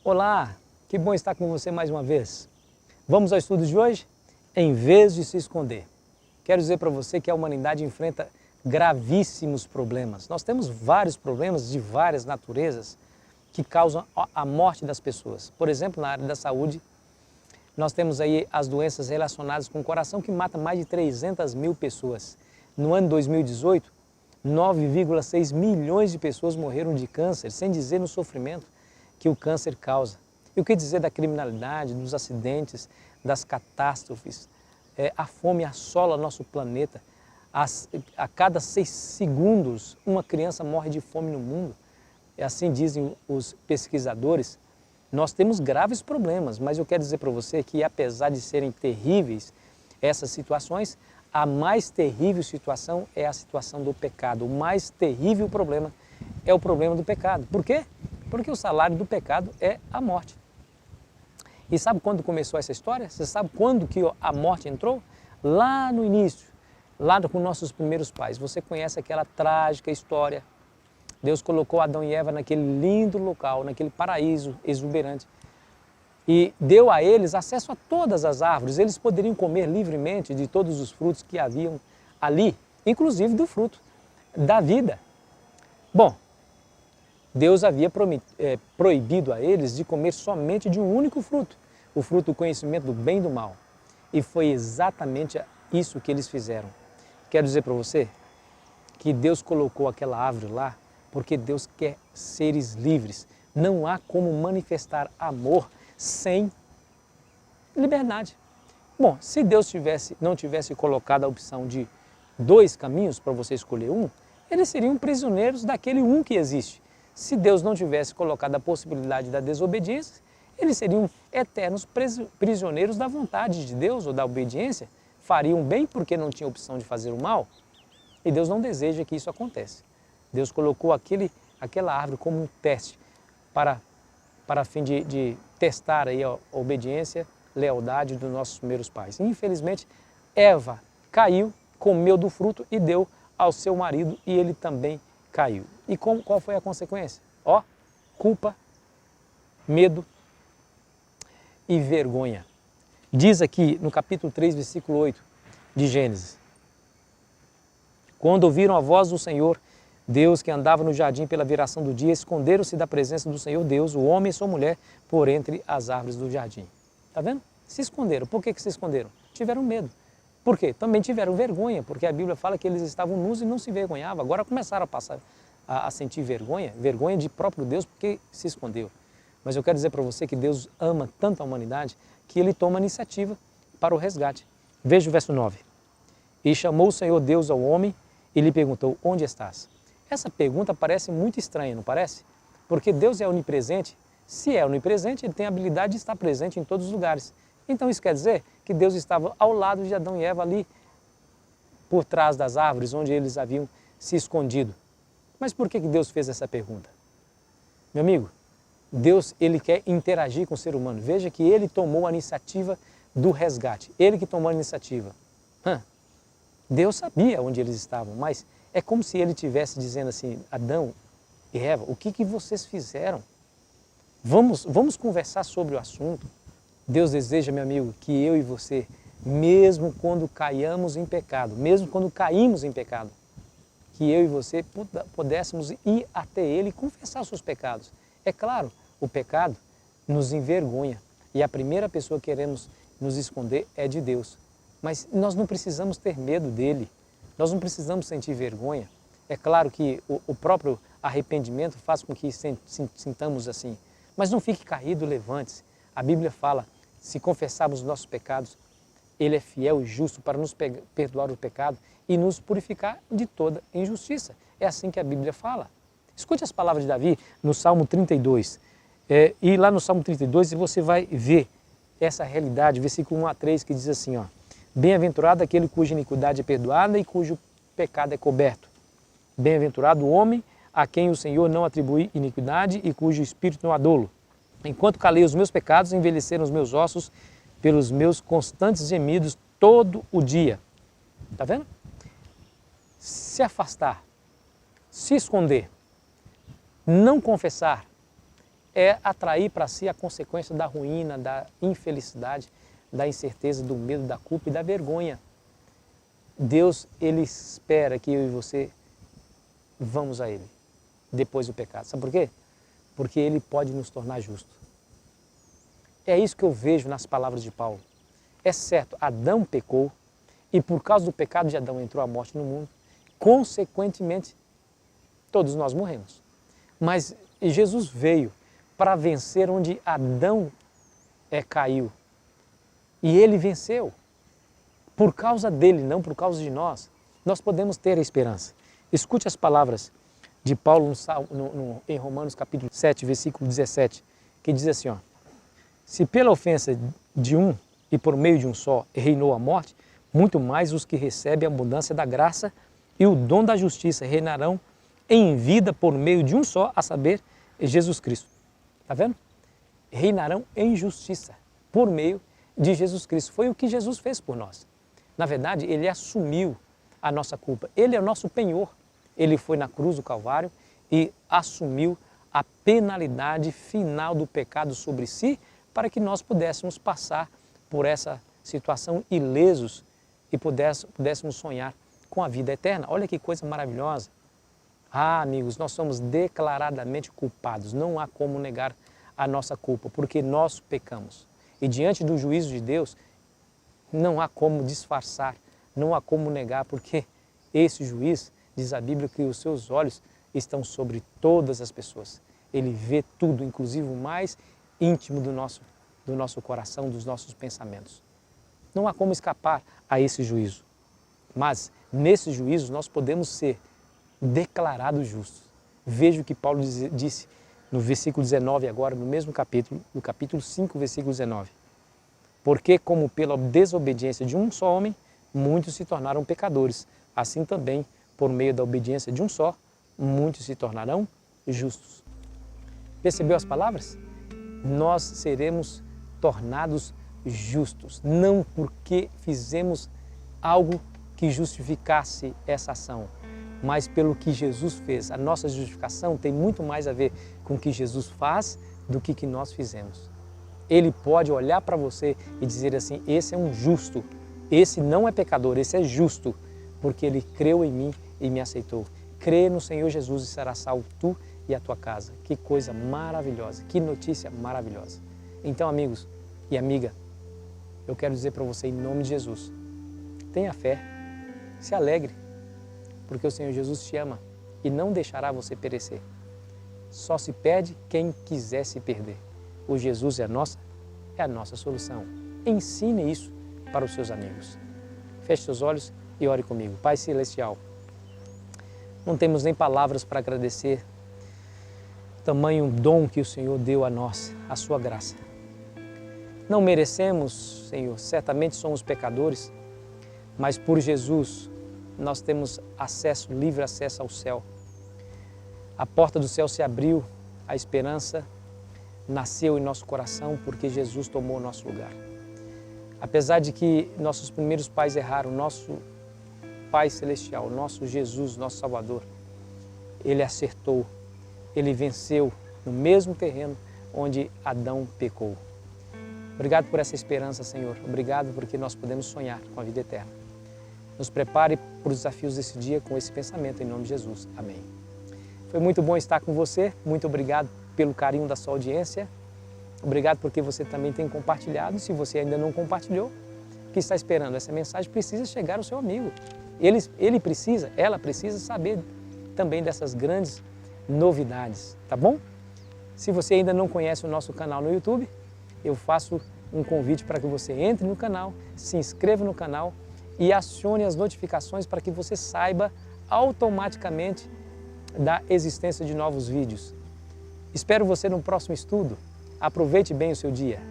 Olá, que bom estar com você mais uma vez. Vamos ao estudo de hoje? Em vez de se esconder. Quero dizer para você que a humanidade enfrenta gravíssimos problemas. Nós temos vários problemas de várias naturezas que causam a morte das pessoas. Por exemplo, na área da saúde, nós temos aí as doenças relacionadas com o coração que matam mais de 300 mil pessoas. No ano 2018, 9,6 milhões de pessoas morreram de câncer, sem dizer no sofrimento que o câncer causa. E o que dizer da criminalidade, dos acidentes, das catástrofes? A fome assola nosso planeta. A cada 6 segundos, uma criança morre de fome no mundo. Assim dizem os pesquisadores. Nós temos graves problemas, mas eu quero dizer para você que, apesar de serem terríveis essas situações, a mais terrível situação é a situação do pecado. O mais terrível problema é o problema do pecado. Por quê? Porque o salário do pecado é a morte. E sabe quando começou essa história? Você sabe quando que a morte entrou? Lá no início, lá com nossos primeiros pais. Você conhece aquela trágica história. Deus colocou Adão e Eva naquele lindo local, naquele paraíso exuberante. E deu a eles acesso a todas as árvores. Eles poderiam comer livremente de todos os frutos que haviam ali, inclusive do fruto da vida. Bom, Deus havia proibido a eles de comer somente de um único fruto, o fruto do conhecimento do bem e do mal. E foi exatamente isso que eles fizeram. Quero dizer para você que Deus colocou aquela árvore lá porque Deus quer seres livres. Não há como manifestar amor sem liberdade. Bom, se Deus não tivesse colocado a opção de 2 caminhos para você escolher um, eles seriam prisioneiros daquele um que existe. Se Deus não tivesse colocado a possibilidade da desobediência, eles seriam eternos prisioneiros da vontade de Deus ou da obediência, fariam bem porque não tinham opção de fazer o mal, e Deus não deseja que isso aconteça. Deus colocou aquela árvore como um teste para fim de testar aí a obediência, lealdade dos nossos primeiros pais. E, infelizmente, Eva caiu, comeu do fruto e deu ao seu marido e ele também caiu. E qual foi a consequência? Culpa, medo e vergonha. Diz aqui no capítulo 3, versículo 8 de Gênesis: quando ouviram a voz do Senhor, Deus que andava no jardim pela viração do dia, esconderam-se da presença do Senhor Deus, o homem e sua mulher, por entre as árvores do jardim. Está vendo? Se esconderam. Por que se esconderam? Tiveram medo. Por quê? Também tiveram vergonha, porque a Bíblia fala que eles estavam nus e não se envergonhavam. Agora começaram a sentir vergonha de próprio Deus porque se escondeu. Mas eu quero dizer para você que Deus ama tanto a humanidade que Ele toma a iniciativa para o resgate. Veja o verso 9. E chamou o Senhor Deus ao homem e lhe perguntou: onde estás? Essa pergunta parece muito estranha, não parece? Porque Deus é onipresente. Se é onipresente, Ele tem a habilidade de estar presente em todos os lugares. Então isso quer dizer que Deus estava ao lado de Adão e Eva ali, por trás das árvores onde eles haviam se escondido. Mas por que Deus fez essa pergunta? Meu amigo, Deus ele quer interagir com o ser humano. Veja que Ele tomou a iniciativa do resgate. Ele que tomou a iniciativa. Deus sabia onde eles estavam, mas é como se Ele estivesse dizendo assim: Adão e Eva, o que vocês fizeram? Vamos conversar sobre o assunto. Deus deseja, meu amigo, que eu e você, mesmo quando caímos em pecado, que eu e você pudéssemos ir até Ele e confessar os seus pecados. É claro, o pecado nos envergonha e a primeira pessoa que queremos nos esconder é de Deus. Mas nós não precisamos ter medo dEle, nós não precisamos sentir vergonha. É claro que o próprio arrependimento faz com que sintamos assim, mas não fique caído, levante-se. A Bíblia fala: se confessarmos os nossos pecados, Ele é fiel e justo para nos perdoar o pecado e nos purificar de toda injustiça. É assim que a Bíblia fala. Escute as palavras de Davi no Salmo 32. E lá no Salmo 32 você vai ver essa realidade, versículo 1 a 3, que diz assim: bem-aventurado aquele cuja iniquidade é perdoada e cujo pecado é coberto. Bem-aventurado o homem a quem o Senhor não atribui iniquidade e cujo espírito não há dolo. Enquanto calei os meus pecados, envelheceram os meus ossos pelos meus constantes gemidos todo o dia. Está vendo? Se afastar, se esconder, não confessar, é atrair para si a consequência da ruína, da infelicidade, da incerteza, do medo, da culpa e da vergonha. Deus, Ele espera que eu e você vamos a Ele depois do pecado. Sabe por quê? Porque Ele pode nos tornar justos. É isso que eu vejo nas palavras de Paulo. É certo, Adão pecou e por causa do pecado de Adão entrou a morte no mundo. Consequentemente, todos nós morremos. Mas Jesus veio para vencer onde Adão caiu. E Ele venceu. Por causa dele, não por causa de nós, nós podemos ter a esperança. Escute as palavras de Paulo em Romanos capítulo 7, versículo 17, que diz assim, ó, se pela ofensa de um e por meio de um só reinou a morte, muito mais os que recebem a abundância da graça e o dom da justiça reinarão em vida por meio de um só, a saber, Jesus Cristo. Está vendo? Reinarão em justiça por meio de Jesus Cristo. Foi o que Jesus fez por nós. Na verdade, Ele assumiu a nossa culpa. Ele é o nosso penhor. Ele foi na cruz do Calvário e assumiu a penalidade final do pecado sobre si para que nós pudéssemos passar por essa situação ilesos e pudéssemos sonhar com a vida eterna. Olha que coisa maravilhosa. Ah, amigos, nós somos declaradamente culpados. Não há como negar a nossa culpa, porque nós pecamos. E diante do juízo de Deus, não há como disfarçar, não há como negar, porque esse juiz, diz a Bíblia, que os seus olhos estão sobre todas as pessoas. Ele vê tudo, inclusive o mais íntimo do nosso coração, dos nossos pensamentos. Não há como escapar a esse juízo. Mas, nesse juízo, nós podemos ser declarados justos. Veja o que Paulo disse no versículo 19 agora, no mesmo capítulo, no capítulo 5, versículo 19. Porque como pela desobediência de um só homem, muitos se tornaram pecadores, assim também, por meio da obediência de um só, muitos se tornarão justos. Percebeu as palavras? Nós seremos tornados justos, não porque fizemos algo que justificasse essa ação, mas pelo que Jesus fez. A nossa justificação tem muito mais a ver com o que Jesus faz do que nós fizemos. Ele pode olhar para você e dizer assim, esse é um justo, esse não é pecador, esse é justo, porque ele creu em mim e me aceitou. Crê no Senhor Jesus e será salvo tu e a tua casa. Que coisa maravilhosa, que notícia maravilhosa. Então, amigos e amiga, eu quero dizer para você em nome de Jesus, tenha fé, se alegre, porque o Senhor Jesus te ama e não deixará você perecer. Só se perde quem quiser se perder. O Jesus é a nossa solução. Ensine isso para os seus amigos. Feche seus olhos e ore comigo. Pai Celestial, não temos nem palavras para agradecer tamanho dom que o Senhor deu a nós, a sua graça. Não merecemos, Senhor, certamente somos pecadores, mas por Jesus nós temos acesso, livre acesso ao céu. A porta do céu se abriu, a esperança nasceu em nosso coração porque Jesus tomou o nosso lugar. Apesar de que nossos primeiros pais erraram, nosso Pai Celestial, nosso Jesus, nosso Salvador, Ele acertou, Ele venceu no mesmo terreno onde Adão pecou. Obrigado por essa esperança, Senhor. Obrigado porque nós podemos sonhar com a vida eterna. Nos prepare para os desafios desse dia com esse pensamento em nome de Jesus. Amém. Foi muito bom estar com você. Muito obrigado pelo carinho da sua audiência. Obrigado porque você também tem compartilhado. Se você ainda não compartilhou, o que está esperando? Essa mensagem precisa chegar ao seu amigo. Ela precisa saber também dessas grandes novidades, tá bom? Se você ainda não conhece o nosso canal no YouTube, eu faço um convite para que você entre no canal, se inscreva no canal e acione as notificações para que você saiba automaticamente da existência de novos vídeos. Espero você no próximo estudo. Aproveite bem o seu dia.